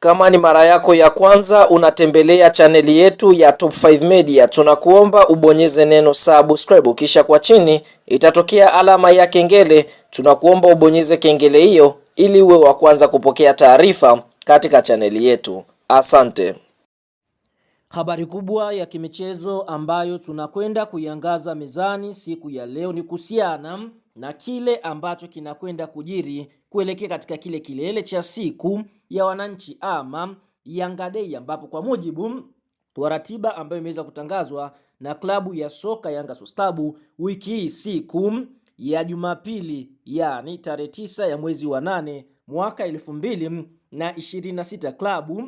Kama ni mara yako ya kwanza unatembelea chaneli yetu ya Top 5 Media, tunakuomba ubonyeze neno subscribe, kisha kwa chini itatokea alama ya kengele. Tunakuomba ubonyeze kengele hiyo ili uwe wa kwanza kupokea taarifa katika chaneli yetu. Asante. Habari kubwa ya kimichezo ambayo tunakwenda kuiangaza mezani siku ya leo ni kuhusiana na kile ambacho kinakwenda kujiri kuelekea katika kile kilele cha siku ya wananchi ama Yanga Day, ambapo kwa mujibu wa ratiba ambayo imeweza kutangazwa na klabu ya soka Yanga Sports Club, wiki hii siku ya Jumapili, yani tarehe 9 ya mwezi wa 8 mwaka 2026, klabu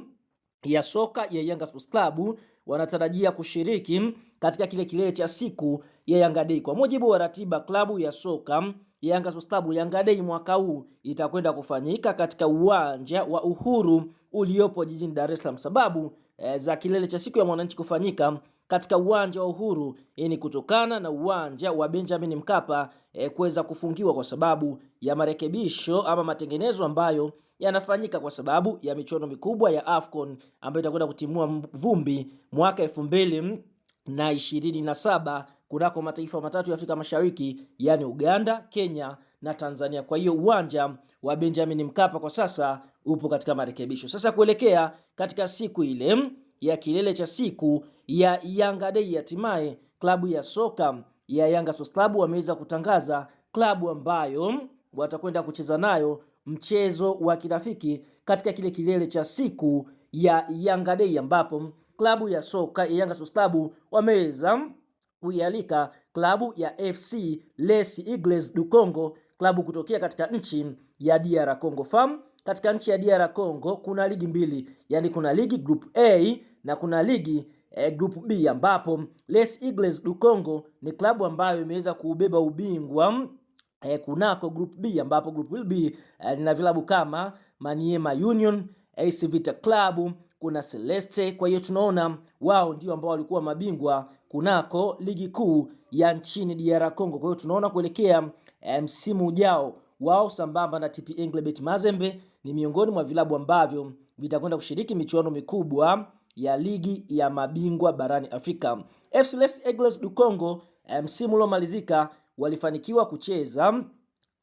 ya soka ya Yanga Sports Club wanatarajia kushiriki katika kile kilele cha siku ya Yanga Day. Kwa mujibu wa ratiba, klabu ya soka ya Yanga Sports Club, Yanga Day mwaka huu itakwenda kufanyika katika uwanja wa Uhuru uliopo jijini Dar es Salaam. Sababu za kilele cha siku ya mwananchi kufanyika katika uwanja wa Uhuru ni kutokana na uwanja wa Benjamin Mkapa kuweza kufungiwa kwa sababu ya marekebisho ama matengenezo ambayo yanafanyika kwa sababu ya michuano mikubwa ya AFCON ambayo itakwenda kutimua vumbi mwaka 2027 kunako mataifa matatu ya Afrika Mashariki, yani Uganda, Kenya na Tanzania. Kwa hiyo uwanja wa Benjamin Mkapa kwa sasa upo katika marekebisho. Sasa kuelekea katika siku ile ya kilele cha siku ya Yanga Day, hatimaye klabu ya soka ya Yanga Sports Club wameweza kutangaza klabu ambayo watakwenda kucheza nayo mchezo wa kirafiki katika kile kilele cha siku ya Yanga Day, ambapo klabu ya soka ya Yanga Sports Club wameweza kuialika klabu ya FC Les Eagles du Congo, klabu kutokea katika nchi ya DR Congo. Fahamu katika nchi ya DR Congo kuna ligi mbili, yani kuna ligi group A na kuna ligi group B, ambapo Les Eagles du Congo ni klabu ambayo imeweza kubeba ubingwa kunako group B, ambapo group B lina vilabu kama Maniema Union, AC Vita Club, kuna Celeste. Kwa hiyo tunaona wao ndio ambao walikuwa mabingwa kunako ligi kuu ya nchini DR Congo. Kwa hiyo tunaona kuelekea msimu ujao wao sambamba na TP Englebert Mazembe ni miongoni mwa vilabu ambavyo vitakwenda kushiriki michuano mikubwa ya ligi ya mabingwa barani Afrika. FC Les Eagles du Congo msimu uliomalizika walifanikiwa kucheza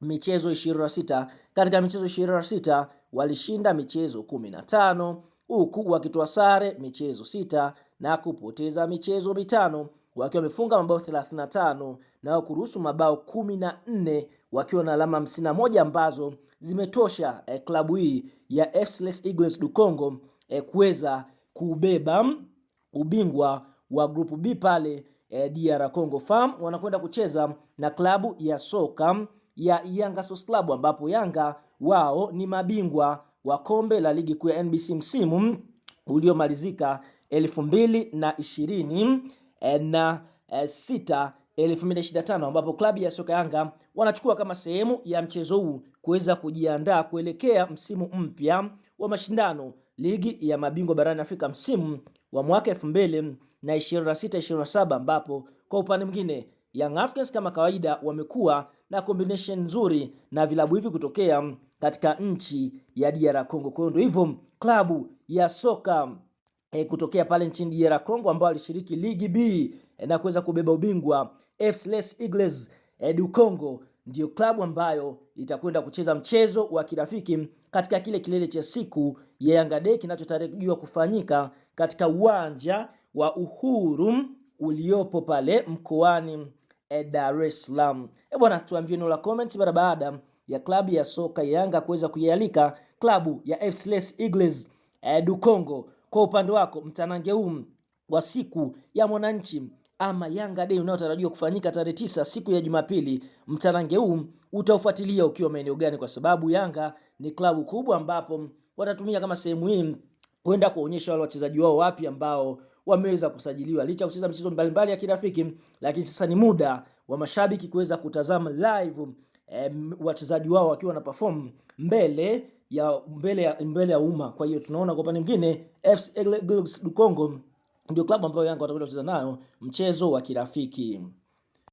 michezo 26. Katika michezo 26 walishinda michezo 15, huku wakitoa sare michezo 6 na kupoteza michezo 5, wakiwa wamefunga mabao 35 na kuruhusu mabao 14, wakiwa na alama 51 ambazo zimetosha klabu hii ya FC Les Eagles du Congo kuweza kubeba ubingwa wa group B pale DR Congo. Farm wanakwenda kucheza na klabu ya soka ya Yanga Sports Club, ambapo Yanga wao ni mabingwa wa kombe la ligi kuu ya NBC msimu uliomalizika 2026 2025, ambapo klabu ya soka Yanga wanachukua kama sehemu ya mchezo huu kuweza kujiandaa kuelekea msimu mpya wa mashindano ligi ya mabingwa barani Afrika msimu wa mwaka 2026-27, ambapo kwa upande mwingine Young Africans kama kawaida wamekuwa na combination nzuri na vilabu hivi kutokea katika nchi ya DR Congo. Kwa hiyo ndio hivyo klabu ya soka kutokea pale nchini DR Congo ambao alishiriki ligi B na kuweza kubeba ubingwa, FC Les Eagles du Congo ndio klabu ambayo itakwenda kucheza mchezo wa kirafiki katika kile kilele cha siku ya Yanga Day kinachotarajiwa kufanyika katika uwanja wa Uhuru uliopo pale mkoani Dar es Salaam. Bwana, tuambie neno la comment mara baada ya klabu ya soka ya Yanga kuweza kuialika klabu ya FC Les Eagles du Congo. Kwa upande wako, mtanange huu wa siku ya mwananchi ama Yanga Day unaotarajiwa kufanyika tarehe 9 siku ya Jumapili, mtanange huu utaufuatilia ukiwa maeneo gani? Kwa sababu Yanga ni klabu kubwa ambapo watatumia kama sehemu hii kwenda kuonyesha wale wachezaji wao wapi ambao wameweza kusajiliwa licha kucheza michezo mbalimbali ya kirafiki, lakini sasa ni muda wa mashabiki kuweza kutazama live wachezaji wao wakiwa na perform mbele ya umma. Kwa hiyo tunaona kwa upande mwingine FC Les Eagles du Congo ndio klabu ambayo Yanga watakwenda kucheza nayo mchezo wa kirafiki.